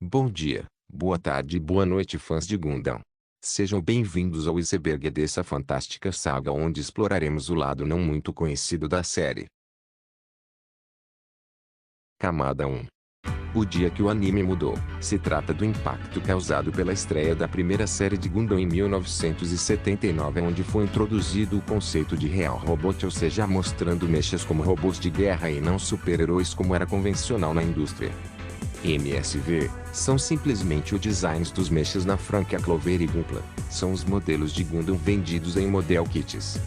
Bom dia, boa tarde e boa noite, fãs de Gundam. Sejam bem-vindos ao iceberg dessa fantástica saga onde exploraremos o lado não muito conhecido da série. Camada 1. O dia que o anime mudou. Se trata do impacto causado pela estreia da primeira série de Gundam em 1979, onde foi introduzido o conceito de Real Robot, ou seja, mostrando mechas como robôs de guerra e não super-heróis como era convencional na indústria. MSV são simplesmente os designs dos mechas na franquia Clover e Gunpla. São os modelos de Gundam vendidos em model kits.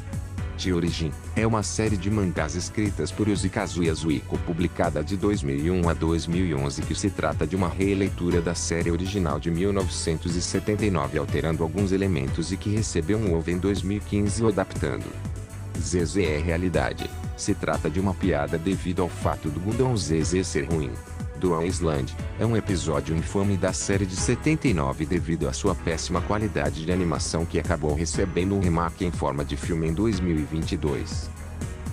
The Origin é uma série de mangás escritas por Yoshikazu Zuiko, publicada de 2001 a 2011, que se trata de uma releitura da série original de 1979, alterando alguns elementos e que recebeu um OVA em 2015 o adaptando. ZZ é realidade. Se trata de uma piada devido ao fato do Gundam ZZ ser ruim. Dual Island é um episódio infame da série de 79 devido à sua péssima qualidade de animação, que acabou recebendo um remake em forma de filme em 2022.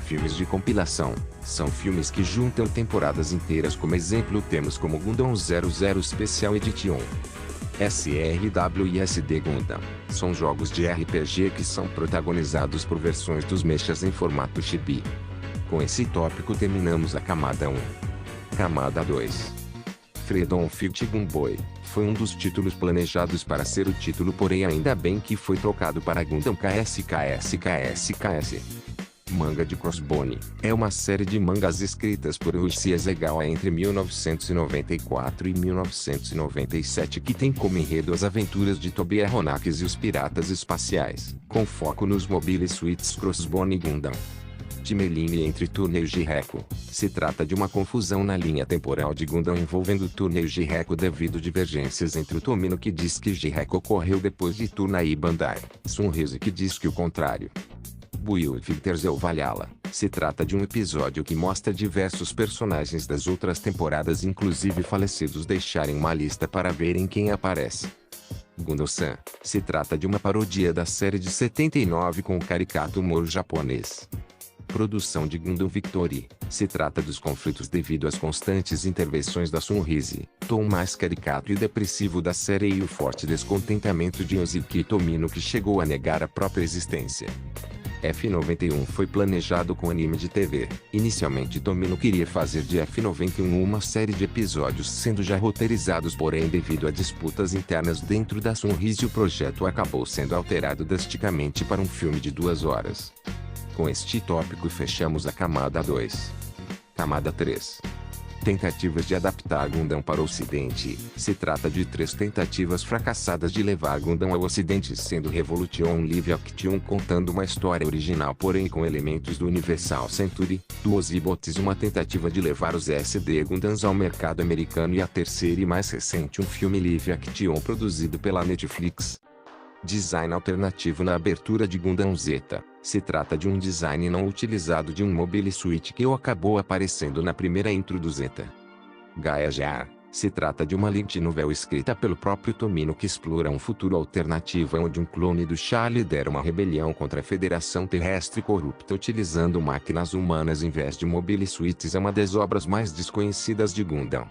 Filmes de compilação são filmes que juntam temporadas inteiras. Como exemplo temos como Gundam 00 Special Edition, SRW e SD Gundam. São jogos de RPG que são protagonizados por versões dos mechas em formato chibi. Com esse tópico terminamos a camada 1. Camada 2. Freedom Fight Gunboy foi um dos títulos planejados para ser o título, porém ainda bem que foi trocado para Gundam KS. Manga de Crossbone é uma série de mangas escritas por Rushi Ezegawa entre 1994 e 1997, que tem como enredo as aventuras de Toby Aronnax e os piratas espaciais, com foco nos Mobile Suits Crossbone Gundam. Timeline entre Turner e Jiheko. Se trata de uma confusão na linha temporal de Gundam envolvendo Turner e Jiheko devido divergências entre o Tomino, que diz que Jiheko ocorreu depois de Turner, e Bandai Sunrise, que diz que o contrário. Build Fighters ou Valhalla. Se trata de um episódio que mostra diversos personagens das outras temporadas, inclusive falecidos, deixarem uma lista para verem quem aparece. Gundam-san. Se trata de uma paródia da série de 79 com o caricato humor japonês. Produção de Gundam Victory. Se trata dos conflitos devido às constantes intervenções da Sunrise, tom mais caricato e depressivo da série, e o forte descontentamento de Yoshiki Tomino, que chegou a negar a própria existência. F91 foi planejado com anime de TV. Inicialmente Tomino queria fazer de F91 uma série de episódios sendo já roteirizados, porém devido a disputas internas dentro da Sunrise o projeto acabou sendo alterado drasticamente para um filme de 2 horas. Com este tópico fechamos a camada 2. Camada 3. Tentativas de adaptar Gundam para o Ocidente. Se trata de 3 tentativas fracassadas de levar Gundam ao Ocidente, sendo Revolution Live Action contando uma história original, porém com elementos do Universal Century, do Ozybots, uma tentativa de levar os SD Gundams ao mercado americano, e a terceira e mais recente um filme Live Action produzido pela Netflix. Design alternativo na abertura de Gundam Zeta. Se trata de um design não utilizado de um Mobile Suit que acabou aparecendo na primeira intro do Zeta. Gaia Jar. Se trata de uma light novel escrita pelo próprio Tomino que explora um futuro alternativo onde um clone do Char lidera uma rebelião contra a Federação Terrestre corrupta utilizando máquinas humanas em vez de Mobile Suits. É uma das obras mais desconhecidas de Gundam.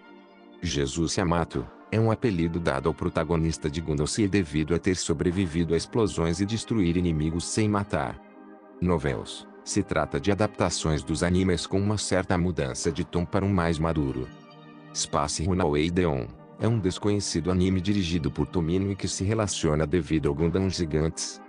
Jesus Yamato é um apelido dado ao protagonista de Gundam Seed devido a ter sobrevivido a explosões e destruir inimigos sem matar. Novels. Se trata de adaptações dos animes com uma certa mudança de tom para um mais maduro. Space Runaway Deon é um desconhecido anime dirigido por Tomino e que se relaciona devido ao Gundam Gigantes.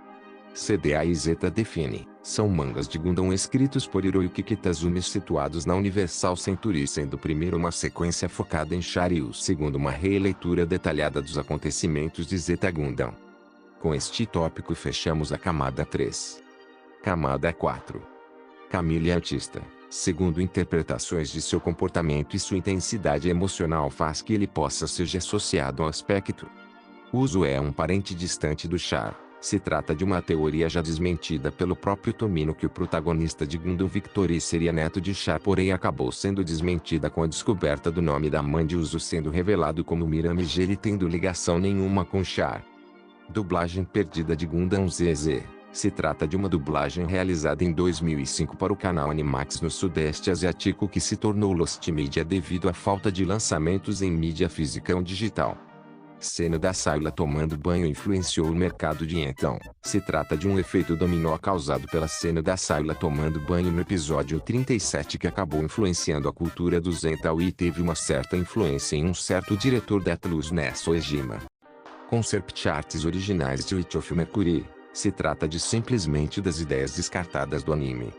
CDA e Zeta Define são mangas de Gundam escritos por Hiroyuki Kitazumi situados na Universal Century, sendo o primeiro uma sequência focada em Char e o segundo uma releitura detalhada dos acontecimentos de Zeta Gundam. Com este tópico fechamos a camada 3. Camada 4. Camille é artista. Segundo interpretações de seu comportamento e sua intensidade emocional faz que ele possa ser associado ao aspecto. Uso é um parente distante do Char. Se trata de uma teoria já desmentida pelo próprio Tomino que o protagonista de Gundam Victory seria neto de Char, porém acabou sendo desmentida com a descoberta do nome da mãe de Uso sendo revelado como Mirame Geri, tendo ligação nenhuma com Char. Dublagem perdida de Gundam ZZ. Se trata de uma dublagem realizada em 2005 para o canal Animax no Sudeste Asiático que se tornou Lost Media devido à falta de lançamentos em mídia física ou digital. Cena da Sayla tomando banho influenciou o mercado de então. Se trata de um efeito dominó causado pela cena da Sayla tomando banho no episódio 37 que acabou influenciando a cultura do Zental e teve uma certa influência em um certo diretor da Atlus Nesso Ejima. Concept arts originais de Witch of Mercury. Se trata de simplesmente das ideias descartadas do anime.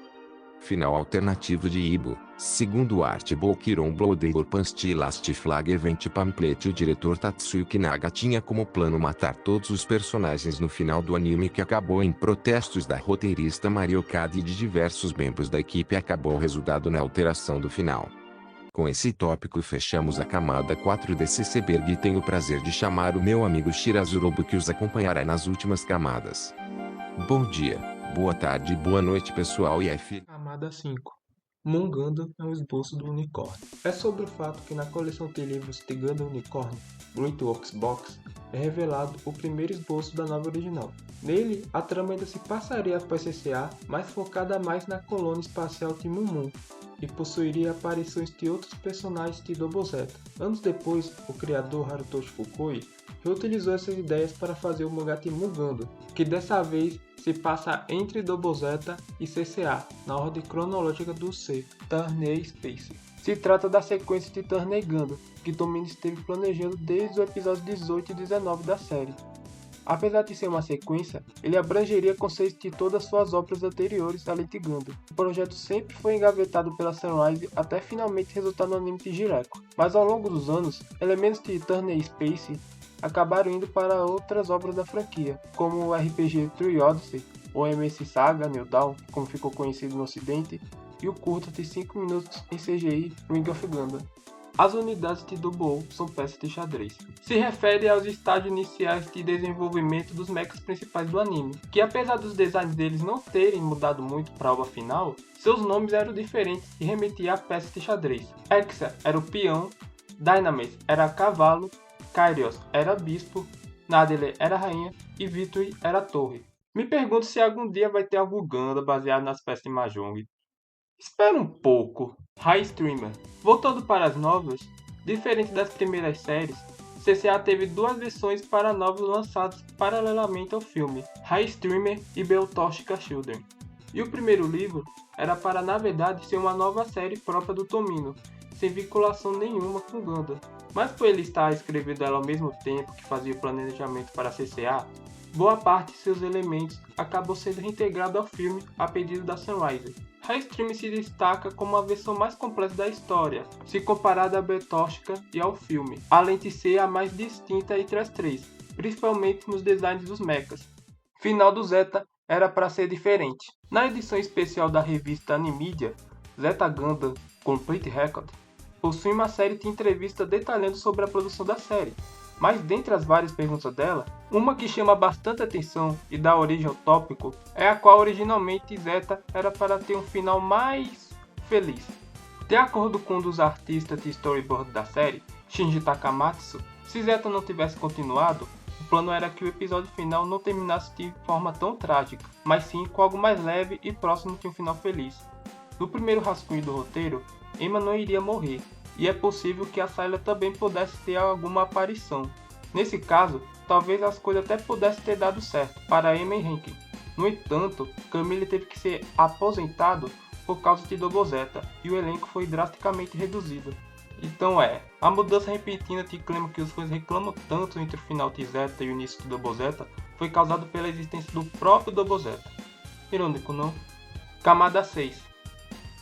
Final alternativo de Ibo. Segundo o Artbook Iron Blood Pansti Last Flag Event Pamphlet, o diretor Tatsuyuki Naga tinha como plano matar todos os personagens no final do anime, que acabou em protestos da roteirista Mario Kade e de diversos membros da equipe, acabou resultado na alteração do final. Com esse tópico fechamos a camada 4 desse iceberg e tenho o prazer de chamar o meu amigo Shirazurobo, que os acompanhará nas últimas camadas. Bom dia, boa tarde e boa noite pessoal e F. Camada 5. Moon Gundam é um esboço do unicórnio. É sobre o fato que na coleção de livros The Gundam Unicorn, Great Works Box, é revelado o primeiro esboço da nova original. Nele, a trama ainda se passaria após CCA, mas focada mais na colônia espacial de Moon, e possuiria aparições de outros personagens de Double Zeta. Anos depois, o criador Harutoshi Fukui reutilizou essas ideias para fazer o mangá de Moon Gundam, que dessa vez se passa entre Double Zeta e CCA, na ordem cronológica do C, Turney Space. Se trata da sequência de Turney Gundam, que Tomino esteve planejando desde o episódio 18 e 19 da série. Apesar de ser uma sequência, ele abrangeria conceitos de todas suas obras anteriores além de Gundam. O projeto sempre foi engavetado pela Sunrise até finalmente resultar no anime de Jiraiya, mas ao longo dos anos, elementos de Turney Space acabaram indo para outras obras da franquia, como o RPG True Odyssey, ou MS Saga New Dawn, como ficou conhecido no ocidente, e o curta de 5 minutos em CGI Ring of Gundam. As unidades de Double são peças de xadrez. Se refere aos estágios iniciais de desenvolvimento dos mechas principais do anime, que apesar dos designs deles não terem mudado muito para a obra final, seus nomes eram diferentes e remetiam a peças de xadrez. Exa era o peão, Dynamis era cavalo, Kyrios era bispo, Nadele era rainha e Victory era torre. Me pergunto se algum dia vai ter algum Gundam baseado nas peças de Mahjong. Espera um pouco. High Streamer. Voltando para as novas, diferente das primeiras séries, CCA teve duas versões para novos lançados paralelamente ao filme, High Streamer e Beltóxica Children. E o primeiro livro era para na verdade ser uma nova série própria do Tomino, sem vinculação nenhuma com Gundam. Mas por ele estar escrevendo ela ao mesmo tempo que fazia o planejamento para a CCA, boa parte de seus elementos acabou sendo reintegrado ao filme a pedido da Sunrise. High Stream se destaca como a versão mais completa da história, se comparada a Beltóxica e ao filme, além de ser a mais distinta entre as três, principalmente nos designs dos mechas. Final do Zeta era para ser diferente. Na edição especial da revista Animedia, Zeta Gundam Complete Record possui uma série de entrevistas detalhando sobre a produção da série, mas dentre as várias perguntas dela, uma que chama bastante atenção e dá origem ao tópico é a qual originalmente Zeta era para ter um final mais feliz. De acordo com um dos artistas de storyboard da série, Shinji Takamatsu, se Zeta não tivesse continuado, o plano era que o episódio final não terminasse de forma tão trágica, mas sim com algo mais leve e próximo de um final feliz. No primeiro rascunho do roteiro, Emma não iria morrer, e é possível que a Sayla também pudesse ter alguma aparição. Nesse caso, talvez as coisas até pudessem ter dado certo para Emma e Henkin. No entanto, Camille teve que ser aposentado por causa de Double Zeta, e o elenco foi drasticamente reduzido. Então a mudança repentina de clima que os fãs reclamam tanto entre o final de Zeta e o início de Double Zeta foi causado pela existência do próprio Double Zeta. Irônico, não? Camada 6.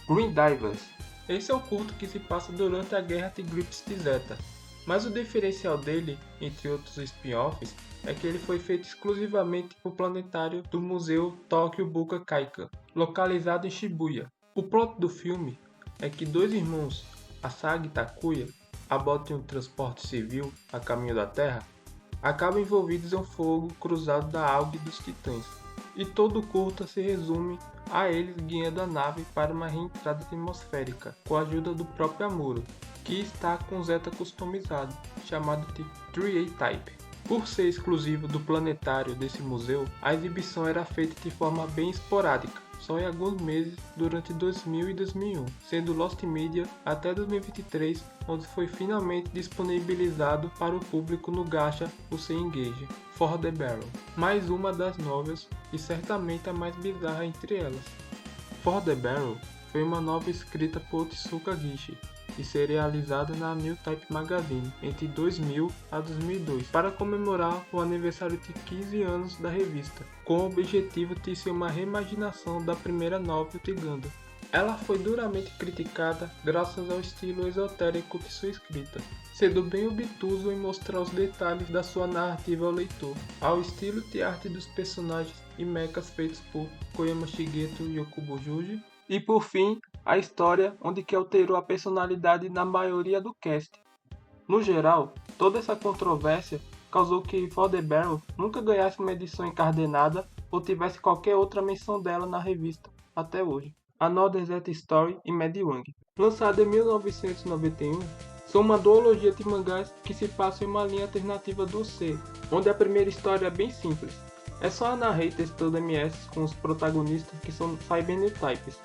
Green Divers. Esse é o culto que se passa durante a guerra de Grips de Zeta, mas o diferencial dele, entre outros spin-offs, é que ele foi feito exclusivamente para o planetário do Museu Tokyo Buka Kaika, localizado em Shibuya. O plot do filme é que dois irmãos, Asagi e Takuya, a bordo de um transporte civil a caminho da Terra, acabam envolvidos em um fogo cruzado da Algue dos Titãs, e todo o curta se resume a eles guiando a nave para uma reentrada atmosférica com a ajuda do próprio Amuro, que está com Zeta customizado, chamado de 3A Type. Por ser exclusivo do planetário desse museu, a exibição era feita de forma bem esporádica, só em alguns meses durante 2000 e 2001, sendo Lost Media até 2023, onde foi finalmente disponibilizado para o público no gacha o C-Engage, For the Barrel, mais uma das novas e certamente a mais bizarra entre elas. For the Barrel foi uma nova escrita por Otsuka Gishi e serializada na New Type Magazine entre 2000 a 2002 para comemorar o aniversário de 15 anos da revista, com o objetivo de ser uma reimaginação da primeira novel de Gundam. Ela foi duramente criticada graças ao estilo esotérico de sua escrita, sendo bem obtuso em mostrar os detalhes da sua narrativa ao leitor, ao estilo de arte dos personagens e mechas feitos por Koyama Shigeto e Okubo-Juji, e por fim, a história onde que alterou a personalidade na maioria do cast. No geral, toda essa controvérsia causou que For the Barrel nunca ganhasse uma edição encadenada ou tivesse qualquer outra menção dela na revista até hoje. Another That Story e Mad Wang, lançada em 1991, são uma duologia de mangás que se passam em uma linha alternativa do C, onde a primeira história é bem simples. É só a narrator testando MS com os protagonistas que são Cybernetypes,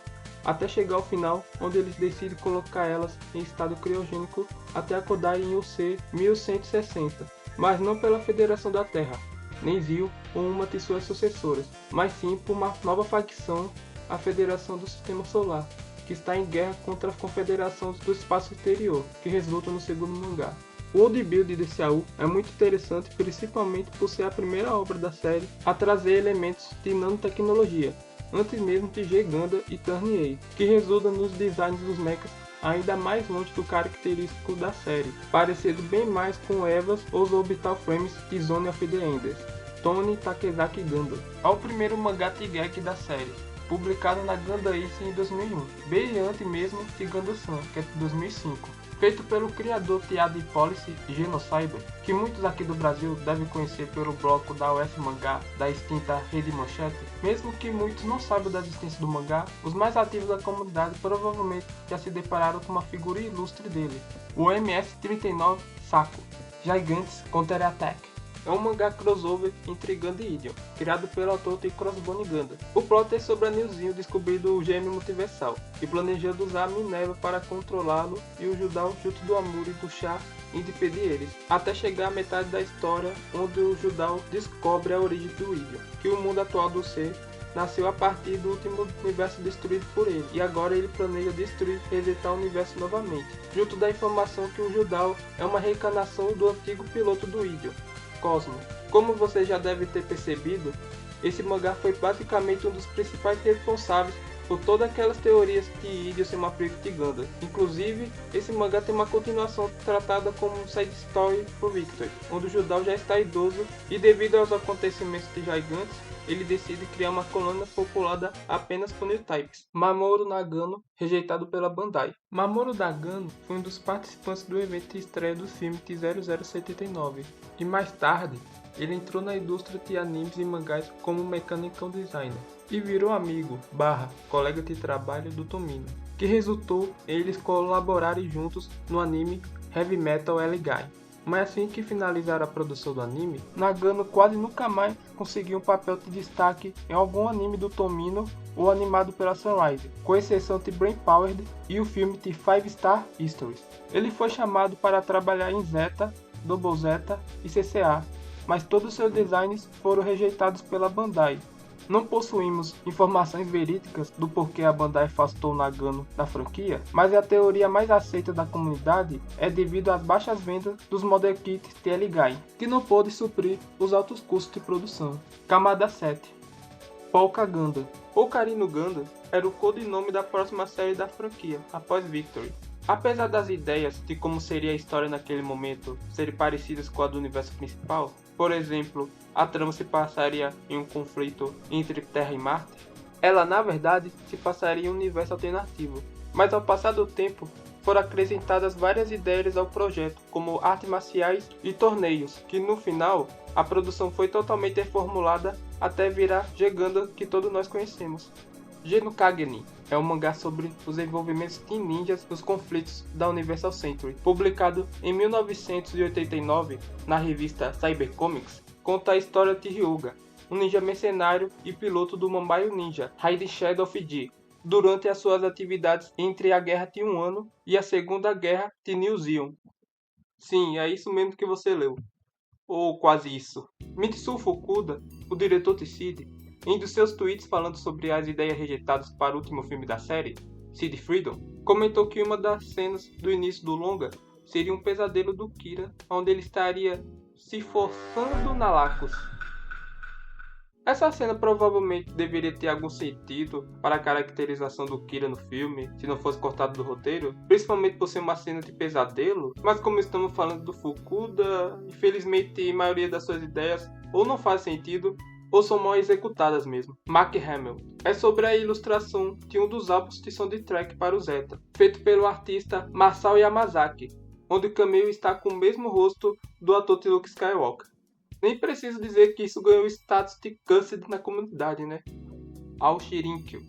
até chegar ao final, onde eles decidem colocar elas em estado criogênico até acordarem em UC 1160, mas não pela Federação da Terra, nem Zio ou uma de suas sucessoras, mas sim por uma nova facção, a Federação do Sistema Solar, que está em guerra contra a Confederação do Espaço Exterior, que resulta no segundo mangá. O world build desse AU é muito interessante, principalmente por ser a primeira obra da série a trazer elementos de nanotecnologia, antes mesmo de G-Gundam e Turn A, que resulta nos designs dos mechas ainda mais longe do característico da série, parecendo bem mais com Evas ou os Orbital Frames de Zone of the Enders, Tony Takezaki Gundam. É o primeiro mangá Tigek da série, publicado na Gundam Ace em 2001, bem antes mesmo de Gundam-san, que é de 2005. Feito pelo criador de AD Policy e Genocyber, que muitos aqui do Brasil devem conhecer pelo bloco da US Mangá da extinta Rede Manchete. Mesmo que muitos não saibam da existência do mangá, os mais ativos da comunidade provavelmente já se depararam com uma figura ilustre dele, o MS-39 Sako, Gigantes Counter Attack. É um mangá crossover entre Gundam e Ideon, criado pelo autor de Crossbone Gundam. O plot é sobre a Nilzinho descobrindo o gêmeo multiversal e planejando usar a Minerva para controlá-lo e o Judau junto do Amuro e do Char indo impedir eles, até chegar à metade da história onde o Judau descobre a origem do Ideon, que o mundo atual do ser nasceu a partir do último universo destruído por ele, e agora ele planeja destruir e resetar o universo novamente, junto da informação que o Judau é uma reencarnação do antigo piloto do Ideon, Cosmo. Como você já deve ter percebido, esse mangá foi basicamente um dos principais responsáveis por todas aquelas teorias de Ideon ser uma prequel de Gundam. Inclusive, esse mangá tem uma continuação tratada como um side story por Victor, onde o Judau já está idoso e devido aos acontecimentos de Gigantes, ele decide criar uma colônia populada apenas por New Types. Mamoru Nagano, rejeitado pela Bandai. Mamoru Nagano foi um dos participantes do evento de estreia do filme de 0079 e mais tarde ele entrou na indústria de animes e mangás como mechanical designer e virou amigo / colega de trabalho do Tomino, que resultou em eles colaborarem juntos no anime Heavy Metal L-Guy. Mas assim que finalizaram a produção do anime, Nagano quase nunca mais conseguiu um papel de destaque em algum anime do Tomino ou animado pela Sunrise, com exceção de Brain Powered e o filme de Five Star Stories. Ele foi chamado para trabalhar em Zeta, Double Zeta e CCA, mas todos seus designs foram rejeitados pela Bandai. Não possuímos informações verídicas do porquê a Bandai afastou Nagano da franquia, mas a teoria mais aceita da comunidade é devido às baixas vendas dos Model Kits TL-Guy, que não pôde suprir os altos custos de produção. Camada 7. Polka Gundam. Ocarina Gundam era o codinome da próxima série da franquia, após Victory. Apesar das ideias de como seria a história naquele momento serem parecidas com a do universo principal, por exemplo, a trama se passaria em um conflito entre Terra e Marte, ela na verdade se passaria em um universo alternativo. Mas ao passar do tempo, foram acrescentadas várias ideias ao projeto, como artes marciais e torneios, que no final, a produção foi totalmente reformulada até virar G-Gundam que todos nós conhecemos. Geno Kageni é um mangá sobre os envolvimentos Teen Ninjas nos conflitos da Universal Century. Publicado em 1989 na revista Cybercomics, conta a história de Hyuga, um ninja mercenário e piloto do Mobile Ninja Raiden Shadow of D, durante as suas atividades entre a Guerra de Um Ano e a Segunda Guerra de New Zeon. Sim, é isso mesmo que você leu. Ou quase isso. Mitsu Fukuda, o diretor de Seed, em um dos seus tweets falando sobre as ideias rejeitadas para o último filme da série, Seed Freedom, comentou que uma das cenas do início do longa seria um pesadelo do Kira, onde ele estaria se forçando na Lacus. Essa cena provavelmente deveria ter algum sentido para a caracterização do Kira no filme, se não fosse cortado do roteiro, principalmente por ser uma cena de pesadelo, mas como estamos falando do Fukuda, infelizmente a maioria das suas ideias ou não faz sentido, ou são mal executadas mesmo. Mark Hamill é sobre a ilustração de um dos álbuns de soundtrack para o Zeta, feito pelo artista Masao Yamazaki, onde o cameo está com o mesmo rosto do ator de Luke Skywalker. Nem preciso dizer que isso ganhou status de câncer na comunidade, né? Ao Shirinkyo.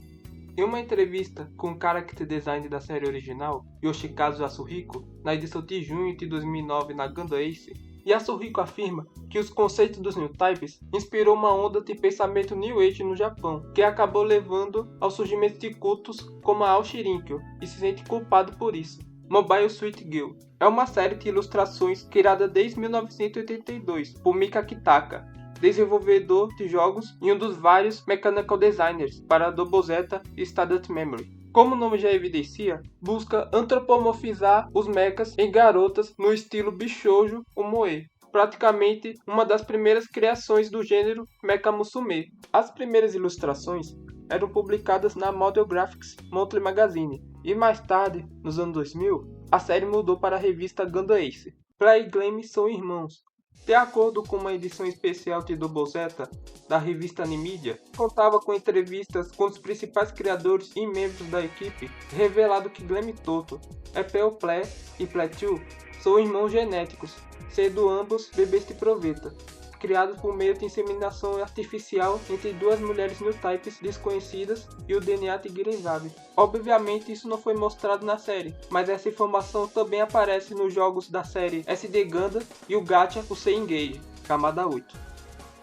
Em uma entrevista com o character design da série original, Yoshikazu Yasuhiko, na edição de junho de 2009 na Gundam Ace, Yasuhiko afirma que os conceitos dos New Types inspirou uma onda de pensamento New Age no Japão, que acabou levando ao surgimento de cultos como a Ao Shirinkyo, e se sente culpado por isso. Mobile Suit Girl é uma série de ilustrações criada desde 1982 por Mika Kitaka, desenvolvedor de jogos e um dos vários mechanical designers para Double Zeta e Stardust Memory. Como o nome já evidencia, busca antropomorfizar os mechas em garotas no estilo Bishoujo ou Moe, praticamente uma das primeiras criações do gênero Mecha Musume. As primeiras ilustrações eram publicadas na Model Graphics Monthly Magazine, e mais tarde, nos anos 2000, a série mudou para a revista Gundam Ace. Play e Gleam são irmãos. De acordo com uma edição especial de Double Zeta da revista Animedia, contava com entrevistas com os principais criadores e membros da equipe, revelado que Gleam e Toto, Epel Play e Play2 são irmãos genéticos, sendo ambos bebês de proveta, criados por meio de inseminação artificial entre duas mulheres New Types desconhecidas e o DNA de Girezabe. Obviamente isso não foi mostrado na série, mas essa informação também aparece nos jogos da série SD Gundam e o gacha Usei Engage, camada 8.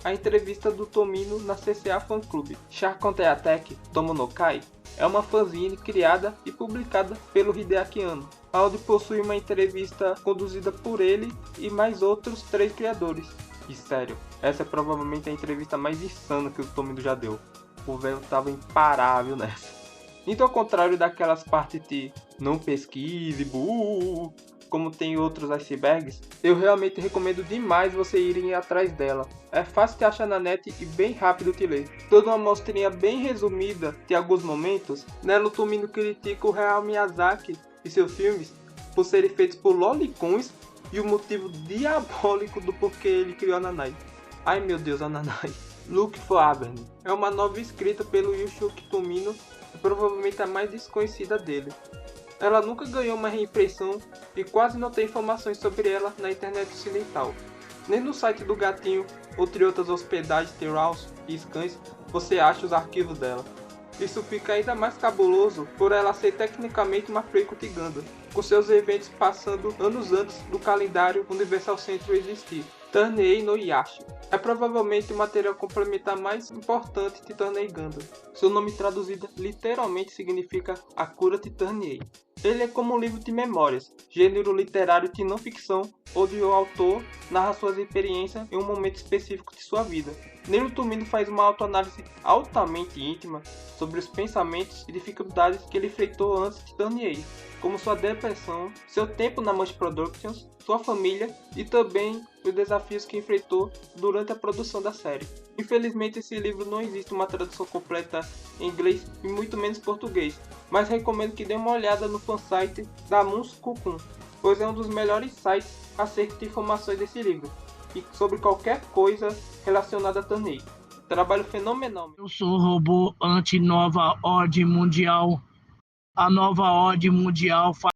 A entrevista do Tomino na CCA Fan Club. Shark Counter Attack Tomo no Kai é uma fanzine criada e publicada pelo Hideaki Anno, onde possui uma entrevista conduzida por ele e mais outros 3 criadores. E sério, essa é provavelmente a entrevista mais insana que o Tomino já deu. O velho tava imparável nessa. Então, ao contrário daquelas partes de não pesquise, como tem outros icebergs, eu realmente recomendo demais você irem atrás dela. É fácil de achar na net e bem rápido de ler. Toda uma mostrinha bem resumida de alguns momentos, nela o Tomino critica o Hayao Miyazaki e seus filmes por serem feitos por lolicons e o motivo diabólico do porquê ele criou a Nanai. Ai meu Deus, a Nanai. Look for Aberney é uma novela escrita pelo Yushuki Tomino e provavelmente a mais desconhecida dele. Ela nunca ganhou uma reimpressão e quase não tem informações sobre ela na internet ocidental. Nem no site do Gatinho, entre outras hospedagens de RAWs e scans, você acha os arquivos dela. Isso fica ainda mais cabuloso por ela ser tecnicamente uma frequent Gundam, com seus eventos passando anos antes do calendário Universal Century existir. Turnei no Yashi é provavelmente o material complementar mais importante de Turnei Gundam. Seu nome traduzido literalmente significa A Cura de Turnei. Ele é como um livro de memórias, gênero literário de não ficção, onde o autor narra suas experiências em um momento específico de sua vida. Nele, Tomino faz uma autoanálise altamente íntima sobre os pensamentos e dificuldades que ele enfrentou antes de Turnei, como sua depressão, seu tempo na Munch Productions, sua família e também os desafios que enfrentou durante a produção da série. Infelizmente, esse livro não existe uma tradução completa em inglês e muito menos português, mas recomendo que dê uma olhada no fansite da Munch Cocoon, pois é um dos melhores sites acerca de informações desse livro e sobre qualquer coisa relacionada a Turnei. Trabalho fenomenal. Eu sou o robô anti-nova ordem mundial. A nova ordem mundial